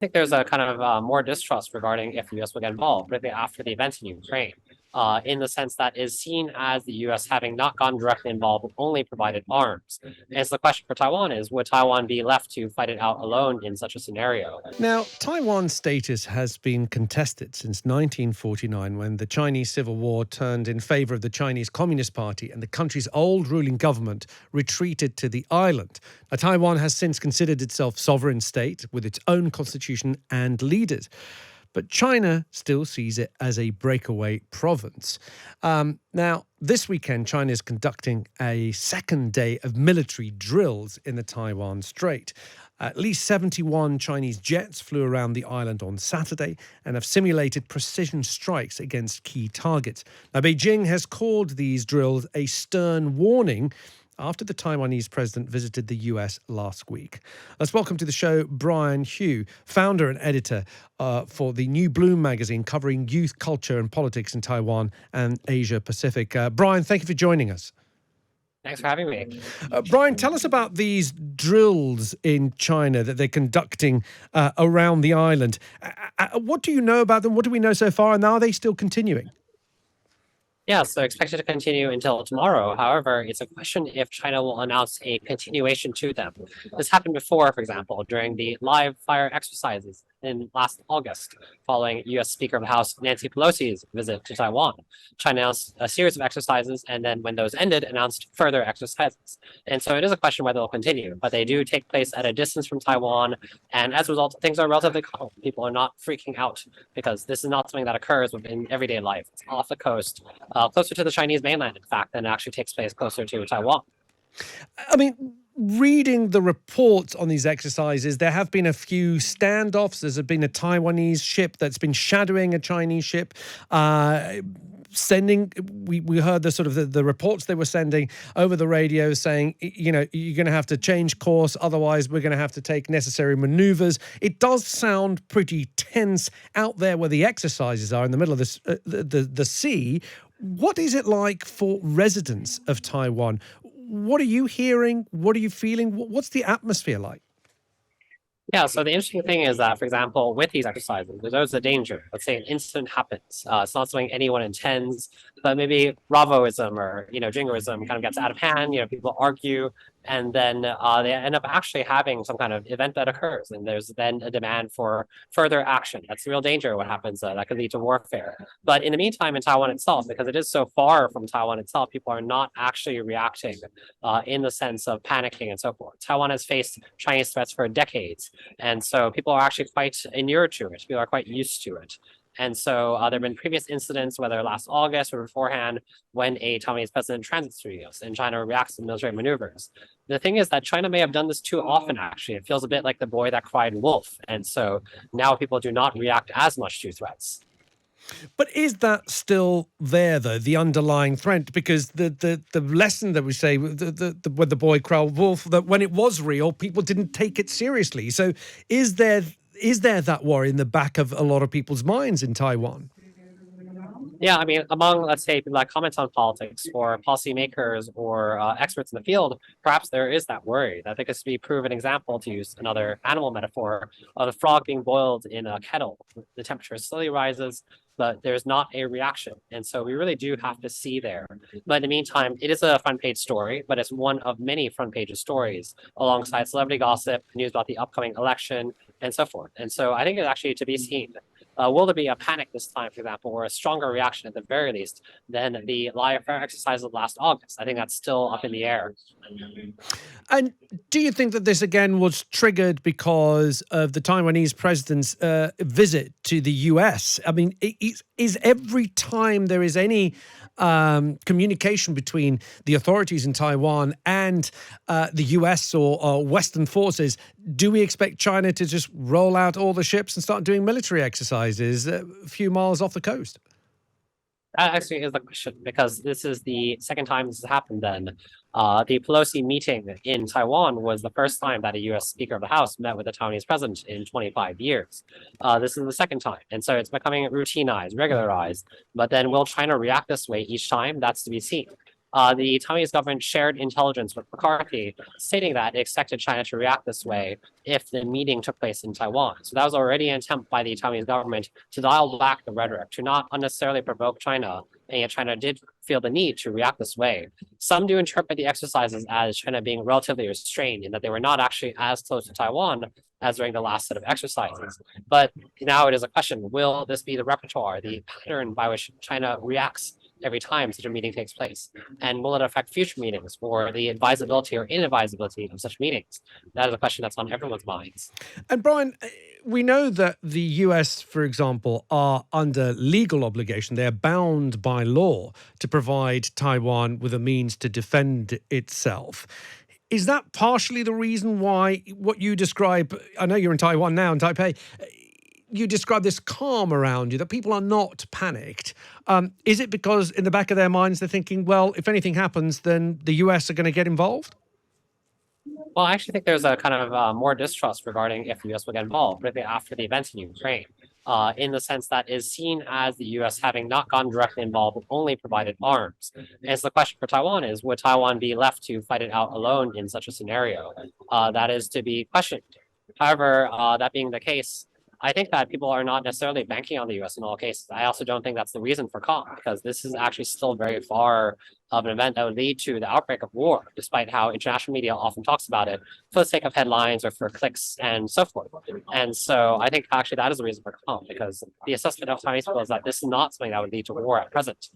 think there's a kind of more distrust regarding if the U.S. will get involved, particularly after the events in Ukraine, in the sense that is seen as the U.S. having not gotten directly involved, but only provided arms. And so the question for Taiwan is, would Taiwan be left to fight it out alone in such a scenario? Now, Taiwan's status has been contested since 1949 when the Chinese Civil War turned in favor of the Chinese Communist Party and the country's old ruling government retreated to the island. Now, Taiwan has since considered itself sovereign state with its own constitution and leaders. But China still sees it as a breakaway province. Now, this weekend, China is conducting a second day of military drills in the Taiwan Strait. At least 71 Chinese jets flew around the island on Saturday and have simulated precision strikes against key targets. Now, Beijing has called these drills a stern warning after the Taiwanese president visited the US last week. Let's welcome to the show Brian Hioe, founder and editor for the New Bloom magazine covering youth culture and politics in Taiwan and Asia Pacific. Brian, thank you for joining us. Thanks for having me. Brian, tell us about these drills in China that they're conducting around the island. What do you know about them? What do we know so far? And are they still continuing? Yeah, so expected to continue until tomorrow. However, it's a question if China will announce a continuation to them. This happened before, for example, during the live fire exercises in last August, following U.S. Speaker of the House Nancy Pelosi's visit to Taiwan. China announced a series of exercises, and then when those ended, announced further exercises. And so it is a question whether they'll continue, but they do take place at a distance from Taiwan, and as a result, things are relatively calm. People are not freaking out because this is not something that occurs in everyday life. It's off the coast, closer to the Chinese mainland, in fact, than it actually takes place closer to Taiwan. I mean, reading the reports on these exercises, there have been a few standoffs. There's been a Taiwanese ship that's been shadowing a Chinese ship. We heard the sort of the reports they were sending over the radio saying, you know, you're going to have to change course, otherwise we're going to have to take necessary maneuvers. It does sound pretty tense out there where the exercises are in the middle of this, the sea. What is it like for residents of Taiwan? What are you hearing? What are you feeling? What's the atmosphere like? Yeah, so the interesting thing is that, for example, with these exercises, there's always a danger. Let's say an incident happens. It's not something anyone intends, but maybe bravoism or, jingoism kind of gets out of hand. People argue, and then they end up actually having some kind of event that occurs, and there's then a demand for further action. That's the real danger of what happens. That could lead to warfare. But in the meantime, in Taiwan itself, because it is so far from Taiwan itself, people are not actually reacting in the sense of panicking and so forth. Taiwan has faced Chinese threats for decades. And so people are actually quite inured to it. People are quite used to it. And so there have been previous incidents, whether last August or beforehand, when a Taiwanese president transits through US and China reacts to military maneuvers. The thing is that China may have done this too often, actually. It feels a bit like the boy that cried wolf. And so now people do not react as much to threats. But is that still there, though, the underlying threat? Because the lesson that we say with the boy cried wolf, that when it was real, people didn't take it seriously. So is there that worry in the back of a lot of people's minds in Taiwan? Yeah, I mean, among, let's say, people that comment on politics or policymakers or experts in the field, perhaps there is that worry that there could be proven example, to use another animal metaphor, of the frog being boiled in a kettle. The temperature slowly rises, but there's not a reaction. And so we really do have to see there. But in the meantime, it is a front page story, but it's one of many front page stories alongside celebrity gossip, news about the upcoming election, and so forth. And so I think it's actually to be seen. Will there be a panic this time, for example, or a stronger reaction at the very least than the live fire exercise of last August? I think that's still up in the air. And do you think that this again was triggered because of the Taiwanese president's visit to the US? I mean, is every time there is any communication between the authorities in Taiwan and the US or Western forces, do we expect China to just roll out all the ships and start doing military exercises a few miles off the coast? That actually is the question, because this is the second time this has happened then. The Pelosi meeting in Taiwan was the first time that a U.S. Speaker of the House met with the Taiwanese president in 25 years. This is the second time. And so it's becoming routinized, regularized. But then will China react this way each time? That's to be seen. the Taiwanese government shared intelligence with McCarthy, stating that it expected China to react this way if the meeting took place in Taiwan. So that was already an attempt by the Taiwanese government to dial back the rhetoric, to not unnecessarily provoke China, and yet China did feel the need to react this way. Some do interpret the exercises as China being relatively restrained in that they were not actually as close to Taiwan as during the last set of exercises. But now it is a question, will this be the repertoire, the pattern by which China reacts every time such a meeting takes place? And will it affect future meetings or the advisability or inadvisability of such meetings? That is a question that's on everyone's minds. And Brian, we know that the US, for example, are under legal obligation. They're bound by law to provide Taiwan with a means to defend itself. Is that partially the reason why what you describe? I know you're in Taiwan now, in Taipei. You describe this calm around you, that people are not panicked. Is it because in the back of their minds they're thinking, well, if anything happens, then the US are going to get involved? Well, I actually think there's a kind of more distrust regarding if the US will get involved, particularly after the events in Ukraine, in the sense that is seen as the US having not gotten directly involved, but only provided arms. And so the question for Taiwan is, would Taiwan be left to fight it out alone in such a scenario? That is to be questioned. However, that being the case, I think that people are not necessarily banking on the US in all cases. I also don't think that's the reason for calm, because this is actually still very far of an event that would lead to the outbreak of war, despite how international media often talks about it for the sake of headlines or for clicks and so forth. And so I think actually that is the reason for calm, because the assessment of Chinese people is that this is not something that would lead to war at present.